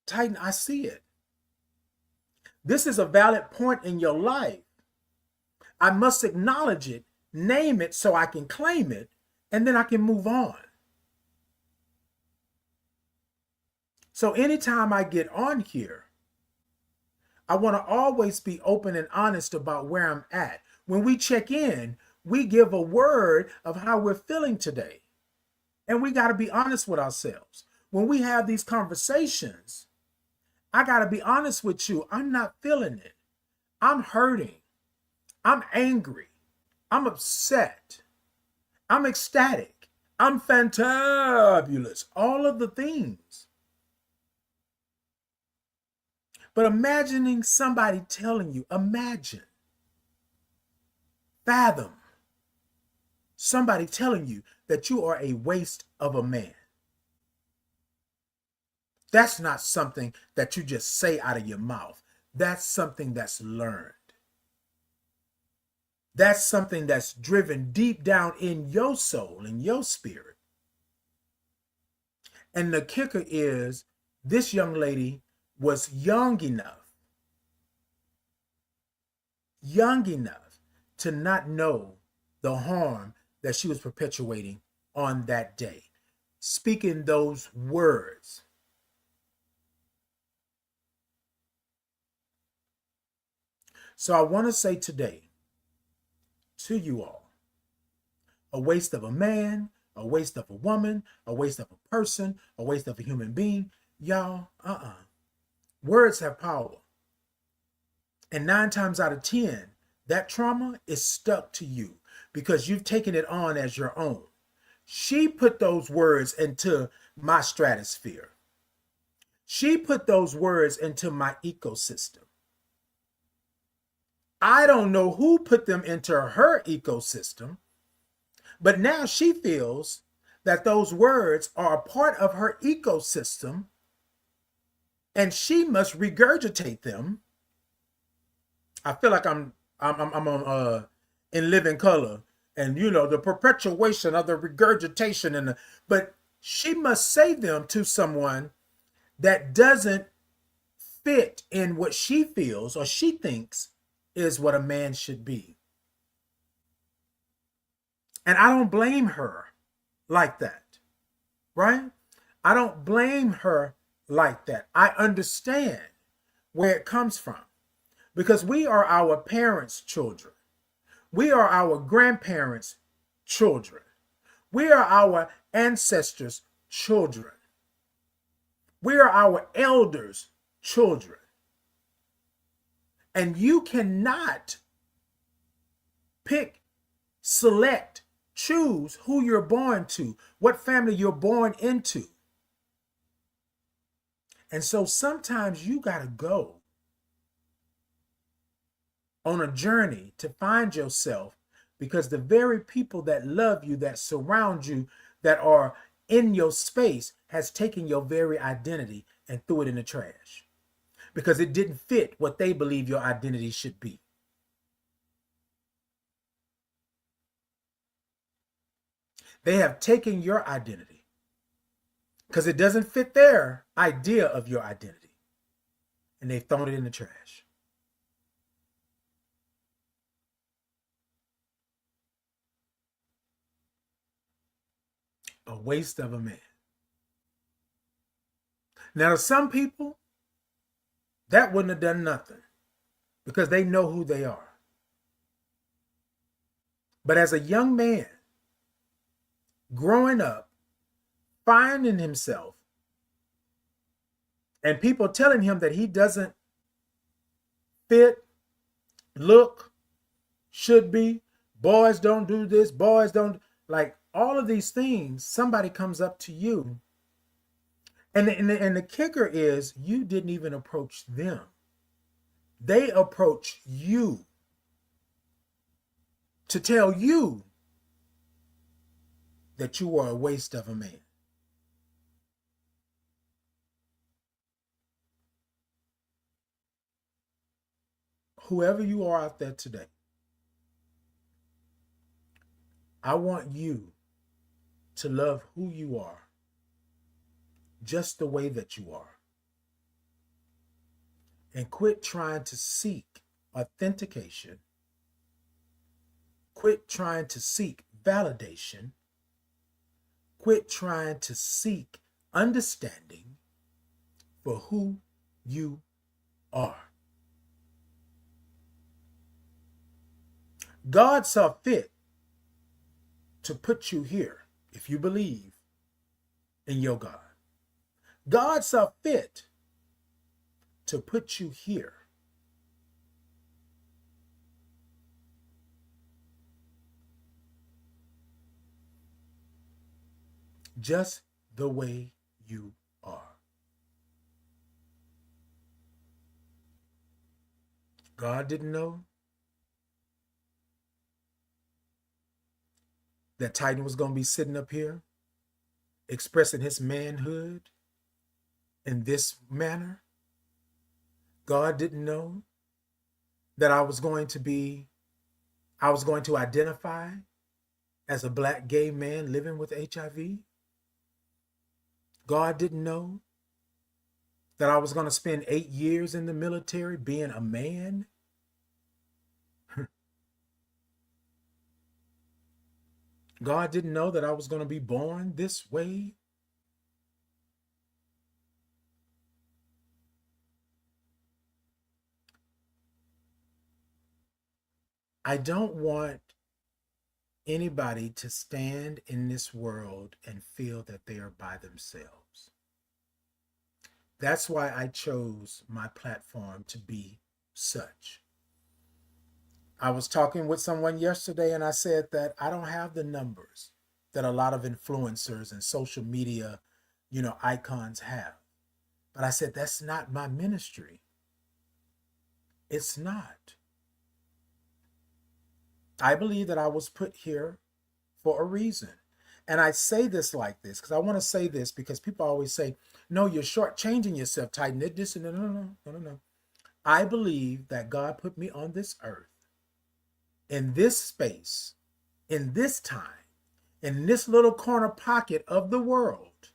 Titan, I see it. This is a valid point in your life. I must acknowledge it, name it so I can claim it, and then I can move on. So anytime I get on here, I want to always be open and honest about where I'm at. When we check in, we give a word of how we're feeling today. And we got to be honest with ourselves. When we have these conversations, I got to be honest with you. I'm not feeling it. I'm hurting. I'm angry. I'm upset. I'm ecstatic. I'm fantabulous. All of the things. But imagining somebody telling you, imagine, fathom, somebody telling you that you are a waste of a man. That's not something that you just say out of your mouth. That's something that's learned. That's something that's driven deep down in your soul, in your spirit. And the kicker is, this young lady was young enough to not know the harm that she was perpetuating on that day, speaking those words. So I want to say today to you all, a waste of a man, a waste of a woman, a waste of a person, a waste of a human being. Y'all, words have power. And 9 times out of 10, that trauma is stuck to you because you've taken it on as your own. She put those words into my stratosphere. She put those words into my ecosystem. I don't know who put them into her ecosystem, but now she feels that those words are a part of her ecosystem and she must regurgitate them. I feel like I'm on In Living Color, and you know, the perpetuation of the regurgitation but she must say them to someone that doesn't fit in what she feels or she thinks is what a man should be. And I don't blame her like that, right? I don't blame her like that. I understand where it comes from because we are our parents' children. We are our grandparents' children. We are our ancestors' children. We are our elders' children. And you cannot pick, select, choose who you're born to, what family you're born into. And so sometimes you got to go on a journey to find yourself because the very people that love you, that surround you, that are in your space has taken your very identity and threw it in the trash because it didn't fit what they believe your identity should be. They have taken your identity because it doesn't fit their idea of your identity, and they've thrown it in the trash. A waste of a man. Now, to some people, that wouldn't have done nothing because they know who they are. But as a young man, growing up, finding himself, and people telling him that he doesn't fit, look, should be, boys don't do this, boys don't, like all of these things, somebody comes up to you. And the kicker is you didn't even approach them. They approached you to tell you that you were a waste of a man. Whoever you are out there today, I want you to love who you are just the way that you are. And quit trying to seek authentication. Quit trying to seek validation. Quit trying to seek understanding for who you are. God saw fit to put you here if you believe in your God. God saw fit to put you here. Just the way you are. God didn't know. that Titan was going to be sitting up here expressing his manhood in this manner. God didn't know that I was going to identify as a black gay man living with HIV. God didn't know that I was going to spend 8 years in the military being a man. God didn't know that I was going to be born this way. I don't want anybody to stand in this world and feel that they are by themselves. That's why I chose my platform to be such. I was talking with someone yesterday and I said that I don't have the numbers that a lot of influencers and social media, icons have. But I said, that's not my ministry. It's not. I believe that I was put here for a reason. And I say this like this because I want to say this because people always say, no, you're shortchanging yourself, Titan. No. I believe that God put me on this earth, in this space, in this time, in this little corner pocket of the world,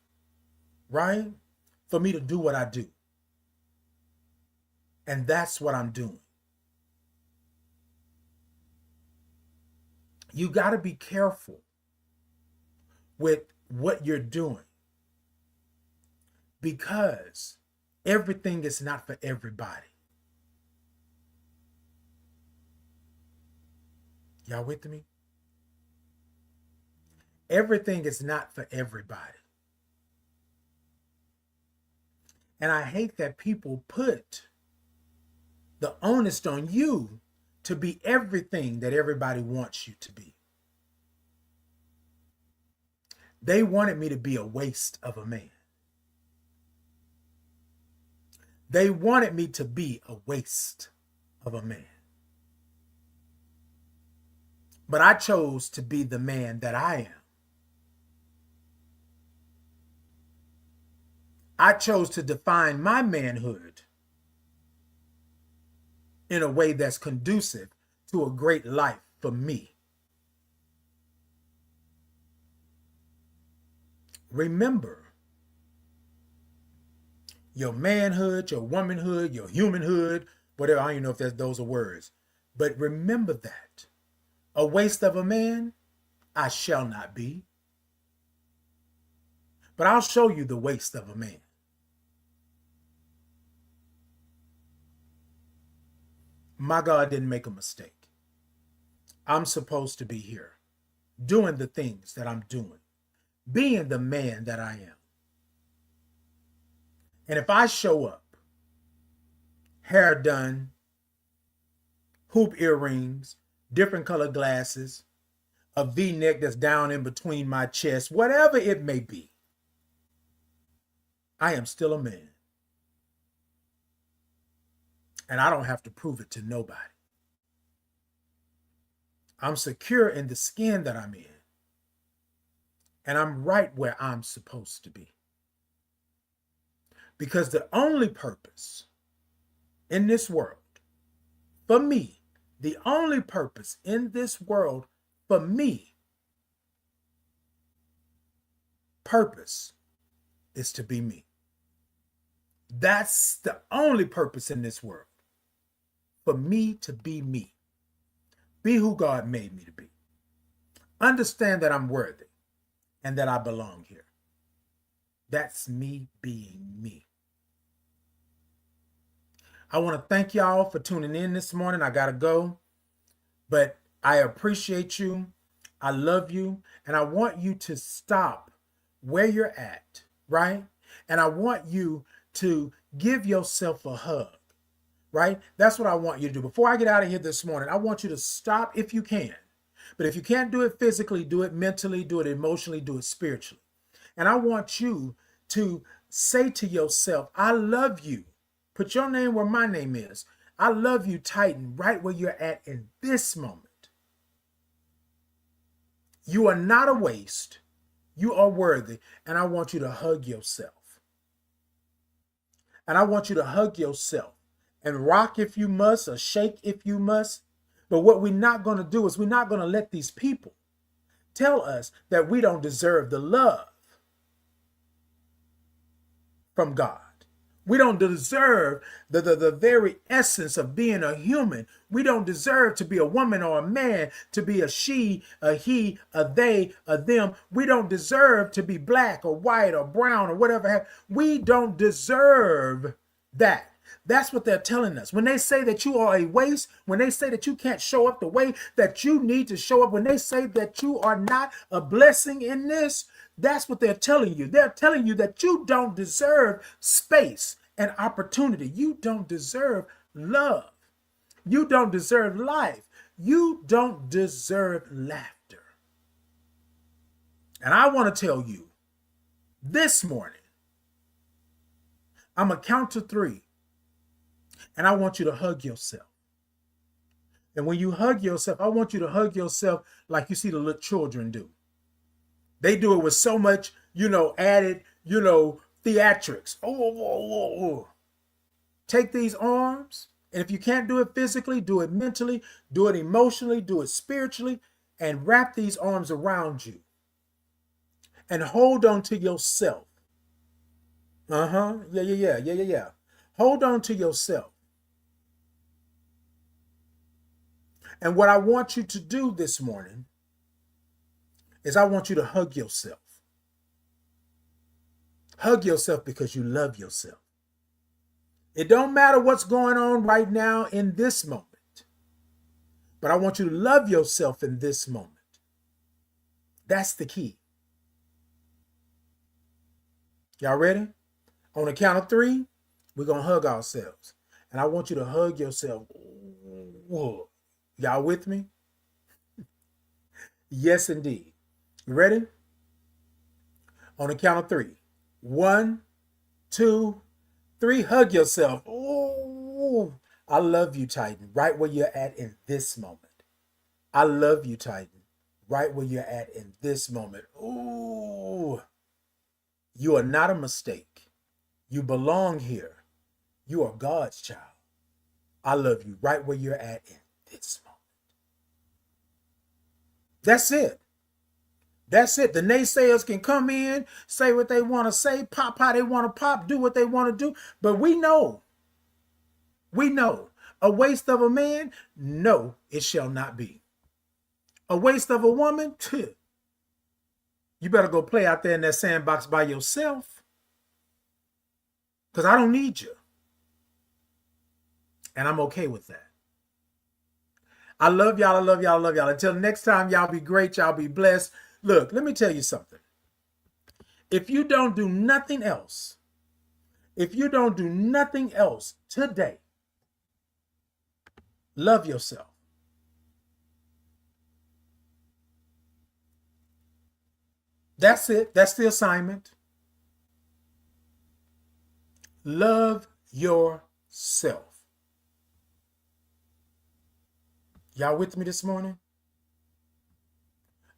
right? For me to do what I do. And that's what I'm doing. You got to be careful with what you're doing because everything is not for everybody. Y'all with me? Everything is not for everybody. And I hate that people put the onus on you to be everything that everybody wants you to be. They wanted me to be a waste of a man. They wanted me to be a waste of a man. But I chose to be the man that I am. I chose to define my manhood in a way that's conducive to a great life for me. Remember, your manhood, your womanhood, your humanhood, whatever, I don't even know if those are words. But remember that. A waste of a man, I shall not be. But I'll show you the waste of a man. My God didn't make a mistake. I'm supposed to be here, doing the things that I'm doing, being the man that I am. And if I show up, hair done, hoop earrings, different colored glasses, a V-neck that's down in between my chest, whatever it may be, I am still a man. And I don't have to prove it to nobody. I'm secure in the skin that I'm in. And I'm right where I'm supposed to be. Because the only purpose in this world, for me, the only purpose in this world, for me, purpose is to be me. That's the only purpose in this world. For me to be me. Be who God made me to be. Understand that I'm worthy and that I belong here. That's me being me. I want to thank y'all for tuning in this morning. I got to go, but I appreciate you. I love you. And I want you to stop where you're at, right? And I want you to give yourself a hug. Right? That's what I want you to do. Before I get out of here this morning, I want you to stop if you can. But if you can't do it physically, do it mentally, do it emotionally, do it spiritually. And I want you to say to yourself, I love you. Put your name where my name is. I love you, Titan, right where you're at in this moment. You are not a waste. You are worthy. And I want you to hug yourself. And I want you to hug yourself and rock if you must or shake if you must. But what we're not going to do is we're not going to let these people tell us that we don't deserve the love from God. We don't deserve the very essence of being a human. We don't deserve to be a woman or a man, to be a she, a he, a they, a them. We don't deserve to be black or white or brown or whatever. We don't deserve that. That's what they're telling us. When they say that you are a waste, when they say that you can't show up the way that you need to show up, when they say that you are not a blessing in this, that's what they're telling you. They're telling you that you don't deserve space and opportunity. You don't deserve love. You don't deserve life. You don't deserve laughter. And I want to tell you this morning, I'm going to count to 3. And I want you to hug yourself. And when you hug yourself, I want you to hug yourself like you see the little children do. They do it with so much, added, theatrics. Oh. Take these arms, and if you can't do it physically, do it mentally, do it emotionally, do it spiritually, and wrap these arms around you. And hold on to yourself. Yeah. Hold on to yourself. And what I want you to do this morning is I want you to hug yourself. Hug yourself because you love yourself. It don't matter what's going on right now in this moment, but I want you to love yourself in this moment. That's the key. Y'all ready? On the count of 3, we're going to hug ourselves. And I want you to hug yourself. Whoa. Y'all with me? Yes, indeed. You ready? On the count of 3. 1, 2, 3. Hug yourself. Oh, I love you, Titan, right where you're at in this moment. I love you, Titan, right where you're at in this moment. Ooh, you are not a mistake. You belong here. You are God's child. I love you right where you're at in this moment. That's it. That's it. The naysayers can come in, say what they want to say, pop how they want to pop, do what they want to do. But we know, a waste of a man, no, it shall not be. A waste of a woman, you better go play out there in that sandbox by yourself. Because I don't need you. And I'm okay with that. I love y'all. I love y'all. I love y'all. Until next time, y'all be great. Y'all be blessed. Look, let me tell you something. If you don't do nothing else, today, love yourself. That's it. That's the assignment. Love yourself. Y'all with me this morning?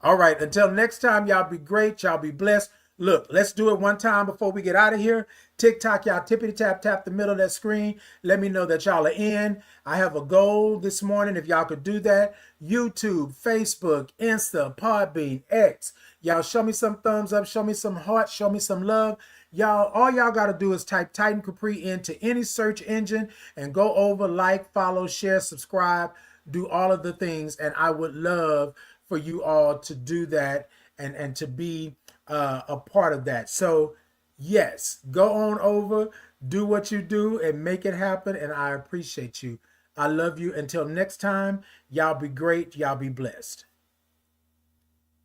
All right. Until next time, y'all be great. Y'all be blessed. Look, let's do it one time before we get out of here. TikTok, y'all tippity tap the middle of that screen. Let me know that y'all are in. I have a goal this morning if y'all could do that. YouTube, Facebook, Insta, Podbean, X. Y'all show me some thumbs up, show me some hearts, show me some love. Y'all, all y'all got to do is type Titan Capri into any search engine and go over, like, follow, share, subscribe, do all of the things. And I would love for you all to do that and to be a part of that. So yes, go on over, do what you do and make it happen. And I appreciate you. I love you. Until next time, y'all be great. Y'all be blessed.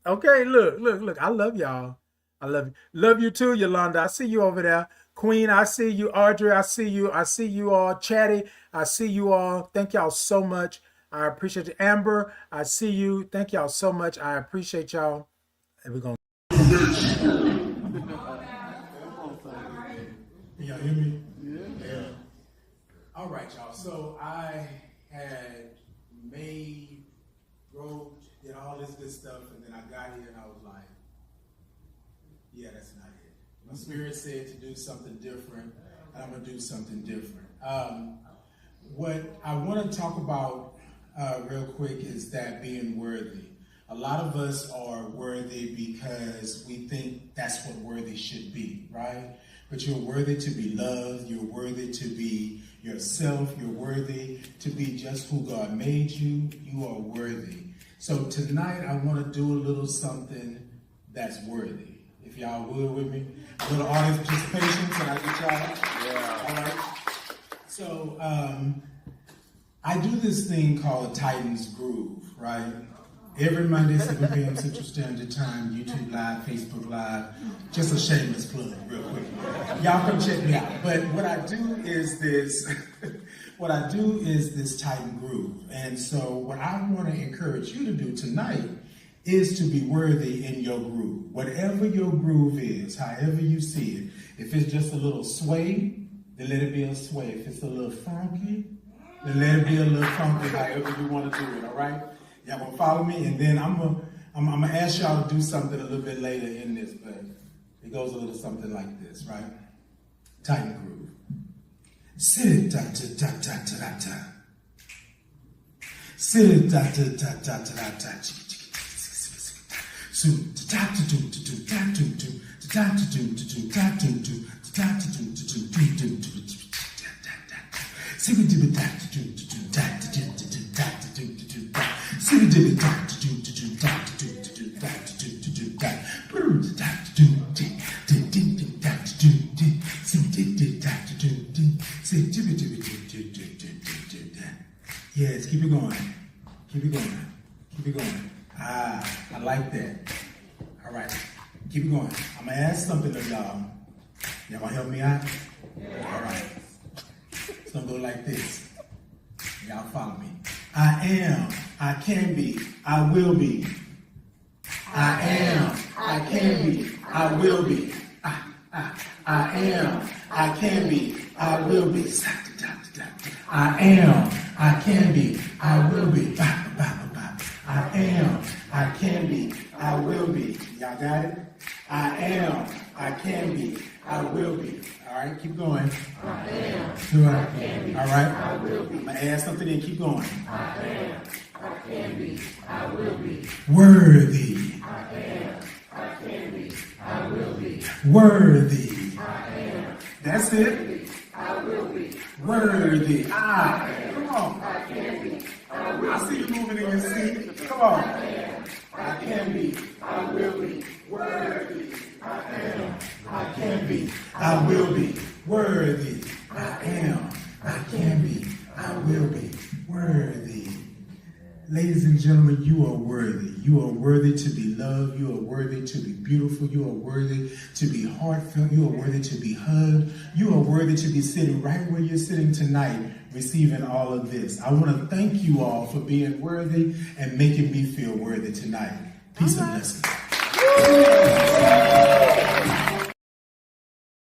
Okay, look. I love y'all. I love you. Love you too, Yolanda. I see you over there. Queen, I see you. Audrey, I see you. I see you all. Chatty, I see you all. Thank y'all so much. I appreciate it. Amber, I see you. Thank y'all so much. I appreciate y'all. And we're going to... Can y'all hear me? Yeah. All right, y'all. So I had wrote did all this good stuff, and then I got here and I was like, yeah, that's not it. My spirit said to do something different, and I'm gonna do something different. What I want to talk about real quick is that being worthy. A lot of us are worthy because we think that's what worthy should be, right? But you're worthy to be loved. You're worthy to be yourself. You're worthy to be just who God made you. You are worthy. So tonight I want to do a little something that's worthy. If y'all would with me. A little audience participation. Can I get y'all? Yeah. All right. So I do this thing called a Titans Groove, right? Every Monday, 7 p.m. Central Standard Time, YouTube Live, Facebook Live. Just a shameless plug, real quick. Y'all come check me out. But what I do is this, Titan Groove. And so what I want to encourage you to do tonight is to be worthy in your groove. Whatever your groove is, however you see it. If it's just a little sway, then let it be a sway. If it's a little funky, then let it be a little funky, however you want to do it, all right? Y'all gonna follow me, and then I'm gonna ask y'all to do something a little bit later in this, but it goes a little something like this, right? Titan Groove. Sit it da da da da da da. Sit it da da da da da da. So da da do do do da do do da do do do da do do da do do do do do do. Sit it da da do do do da do do do da do do do da. Sit it da da do do do da do do do da do do do da. Brr da do do do do da do do. Sit it da do do. Sit it do do do do do do da. Yes, keep it going. Keep it going. Keep it going. Ah, I like that. All right, keep it going. I'm gonna ask something of y'all. Y'all gonna help me out? All right. It's gonna go like this. Y'all follow me. I am, I can be, I will be. I am, I can be, I will be. I am, I can be, I will be. I am, I can be, I will be. I am, I can be, I will be. Y'all got it? I am, I can be, I will be. All right, keep going. I am, I can be, all right, I will be. I'm going to add something in, keep going. I am, I can be, I will be. Worthy. I am, I can be, I will be. Worthy. I am. That's it. I will be. Worthy. Come on. I can be. I will. I see you moving in your seat. Come on. I am. I can be. I will be. Worthy. I am. I can be. I will be. Worthy. I am. I can be. I will be. Worthy. Ladies and gentlemen, you are worthy. You are worthy to be loved. You are worthy to be beautiful. You are worthy to be heartfelt. You are worthy to be hugged. You are worthy to be sitting right where you're sitting tonight, receiving all of this. I want to thank you all for being worthy and making me feel worthy tonight. Peace and blessings.